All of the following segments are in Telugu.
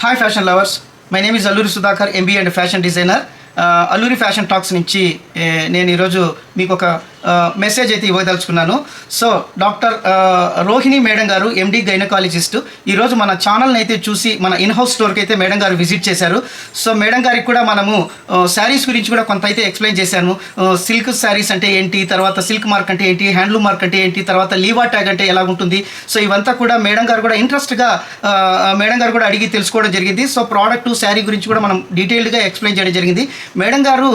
Hi fashion lovers, my name is Alluri Sudhakar, MB and fashion designer. Alluri fashion talks నుంచి నేను ఈరోజు మీకు ఒక మెసేజ్ అయితే ఇవ్వదలుచుకున్నాను. సో డాక్టర్ రోహిణి మేడం గారు, ఎండి గైనకాలజిస్ట్, ఈరోజు మన ఛానల్ని అయితే చూసి మన ఇన్హౌస్ స్టోర్కి అయితే మేడం గారు విజిట్ చేశారు. సో మేడం గారికి కూడా మనము శారీస్ గురించి కూడా కొంత అయితే ఎక్స్ప్లెయిన్ చేశాను. సిల్క్ శారీస్ అంటే ఏంటి, తర్వాత సిల్క్ మార్క్ అంటే ఏంటి, హ్యాండ్లూమ్ మార్క్ అంటే ఏంటి, తర్వాత లీవా ట్యాగ్ అంటే ఎలా ఉంటుంది. సో ఇవంతా కూడా మేడం గారు కూడా ఇంట్రెస్ట్గా మేడం గారు కూడా అడిగి తెలుసుకోవడం జరిగింది. సో ప్రోడక్ట్ శారీ గురించి కూడా మనం డీటెయిల్డ్గా ఎక్స్ప్లెయిన్ చేయడం జరిగింది. మేడం గారు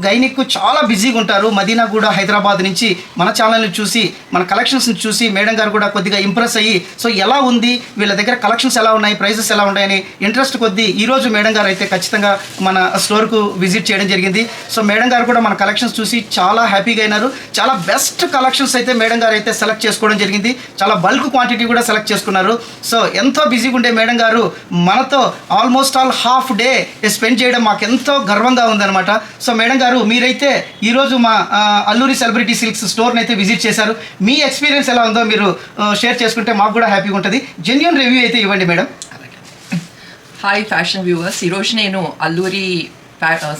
గైనిక్ చాలా బిజీగా ఉంటారు. మదీనాగూడ హైదరాబాద్ నుంచి మన ఛానల్ని చూసి, మన కలెక్షన్స్ని చూసి మేడం గారు కూడా కొద్దిగా ఇంప్రెస్ అయ్యి, సో ఎలా ఉంది, వీళ్ళ దగ్గర కలెక్షన్స్ ఎలా ఉన్నాయి, ప్రైజెస్ ఎలా ఉన్నాయని ఇంట్రెస్ట్ కొద్దీ ఈరోజు మేడం గారు అయితే ఖచ్చితంగా మన స్టోర్కు విజిట్ చేయడం జరిగింది. సో మేడం గారు కూడా మన కలెక్షన్స్ చూసి చాలా హ్యాపీగా అయినారు. చాలా బెస్ట్ కలెక్షన్స్ అయితే మేడం గారు అయితే సెలెక్ట్ చేసుకోవడం జరిగింది. చాలా బల్క్ క్వాంటిటీ కూడా సెలెక్ట్ చేసుకున్నారు. సో ఎంతో బిజీగా ఉండే మేడం గారు మనతో almost all half day spend చేయడం మాకు ఎంతో గర్వంగా ఉందన్నమాట. సో మేడం గారు, మీరైతే ఈరోజు మా అల్లూరి సెలబ్రిటీ సిల్క్స్ స్టోర్ని అయితే విజిట్ చేశారు. మీ ఎక్స్పీరియన్స్ ఎలా ఉందో మీరు షేర్ చేసుకుంటే మాకు కూడా హ్యాపీగా ఉంటుంది. జెన్యూన్ రివ్యూ అయితే ఇవ్వండి మేడం. హాయ్ ఫ్యాషన్ వ్యూవర్స్, ఈరోజు నేను అల్లూరి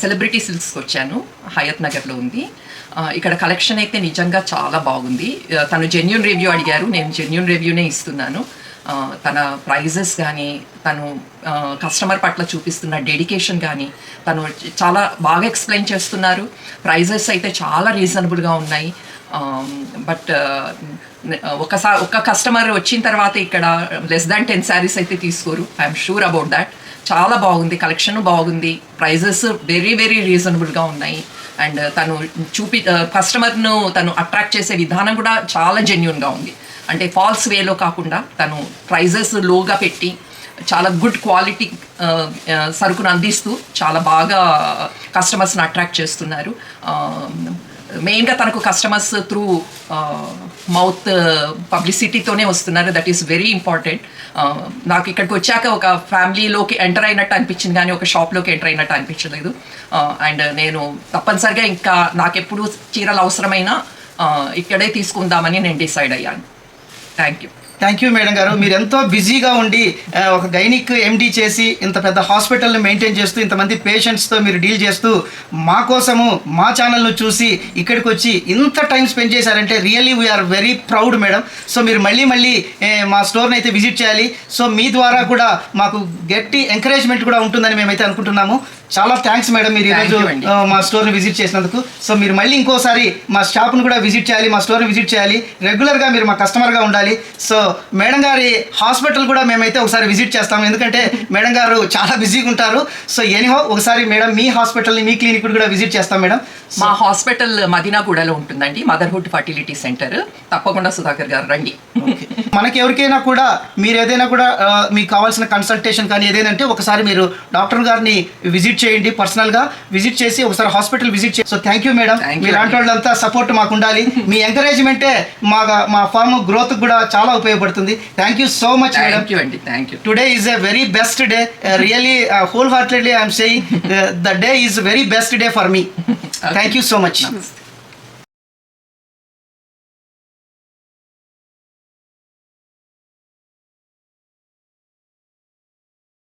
సెలబ్రిటీ సిల్క్స్కి వచ్చాను. హయత్ నగర్లో ఉంది. ఇక్కడ కలెక్షన్ అయితే నిజంగా చాలా బాగుంది. తను జెన్యూన్ రివ్యూ అడిగారు, నేను జెన్యూన్ రివ్యూనే ఇస్తున్నాను. తన ప్రైజెస్ కానీ, తను కస్టమర్ పట్ల చూపిస్తున్న డెడికేషన్ కానీ, తను చాలా బాగా ఎక్స్ప్లెయిన్ చేస్తున్నారు. ప్రైజెస్ అయితే చాలా రీజనబుల్గా ఉన్నాయి. బట్ ఒక్క కస్టమర్ వచ్చిన తర్వాత ఇక్కడ లెస్ దాన్ 10 శారీస్ అయితే తీసుకోరు. I'm sure about that. చాలా బాగుంది, కలెక్షన్ బాగుంది, ప్రైజెస్ వెరీ వెరీ రీజనబుల్గా ఉన్నాయి. అండ్ తను కస్టమర్ను తను అట్రాక్ట్ చేసే విధానం కూడా చాలా జెన్యూన్గా ఉంది. అంటే ఫాల్స్ వేలో కాకుండా తను ప్రైజెస్ లోగా పెట్టి చాలా గుడ్ క్వాలిటీ సరుకును అందిస్తూ చాలా బాగా కస్టమర్స్ని అట్రాక్ట్ చేస్తున్నారు. మెయిన్గా తనకు కస్టమర్స్ త్రూ మౌత్ పబ్లిసిటీతోనే వస్తున్నారు. That is very important. నాకు ఇక్కడికి వచ్చాక ఒక ఫ్యామిలీలోకి ఎంటర్ అయినట్టు అనిపించింది, కానీ ఒక షాప్లోకి ఎంటర్ అయినట్టు అనిపించలేదు. అండ్ నేను తప్పనిసరిగా ఇంకా నాకెప్పుడు చీరలు అవసరమైనా ఇక్కడే తీసుకుందామని నేను డిసైడ్ అయ్యాను. థ్యాంక్ యూ మేడం గారు. మీరు ఎంతో బిజీగా ఉండి ఒక గైనిక్ ఎండీ చేసి ఇంత పెద్ద హాస్పిటల్ని మెయింటైన్ చేస్తూ ఇంతమంది పేషెంట్స్తో మీరు డీల్ చేస్తూ మా కోసము మా ఛానల్ను చూసి ఇక్కడికి వచ్చి ఇంత టైం స్పెండ్ చేశారంటే really we are very proud madam. So మీరు మళ్ళీ మా స్టోర్ని అయితే విజిట్ చేయాలి. సో మీ ద్వారా కూడా మాకు గట్టి ఎంకరేజ్మెంట్ కూడా ఉంటుందని మేమైతే అనుకుంటున్నాము. చాలా థ్యాంక్స్ మేడం, మీరు ఈరోజు మా స్టోర్ని విజిట్ చేసినందుకు. సో మీరు మళ్ళీ ఇంకోసారి మా షాప్ను కూడా విజిట్ చేయాలి, మా స్టోర్ని విజిట్ చేయాలి. రెగ్యులర్గా మీరు మా కస్టమర్గా ఉండాలి. సో మేడం గారి హాస్పిటల్ కూడా మేమైతే ఒకసారి విజిట్ చేస్తాము, ఎందుకంటే మేడం గారు చాలా బిజీగా ఉంటారు. సో ఎనీహో ఒకసారి మేడం మీ హాస్పిటల్ని, మీ క్లినిక్ కూడా విజిట్ చేస్తాం మేడం. మా హాస్పిటల్ మదీనాగూడలో ఉంటుందండి, మదర్హుడ్ ఫర్టిలిటీ సెంటర్. తప్పకుండా సుధాకర్ గారు రండి. మనకి ఎవరికైనా కూడా మీరు ఏదైనా కూడా మీకు కావాల్సిన కన్సల్టేషన్ కానీ ఏదైనా అంటే ఒకసారి మీరు డాక్టర్ గారిని విజిట్ చేయండి, పర్సనల్గా విజిట్ చేసి ఒకసారి హాస్పిటల్ విజిట్ చేయండి. So thank you madam. మీలాంటి వాళ్ళంతా సపోర్ట్ మాకు ఉండాలి. మీ ఎంకరేజ్మెంటే మా ఫార్మ్ గ్రోత్ కూడా చాలా ఉపయోగపడుతుంది. Thank you so much madam. Thank you. Today is a very best day. Really wholeheartedly I am saying the day is very best day for me. Thank you so much.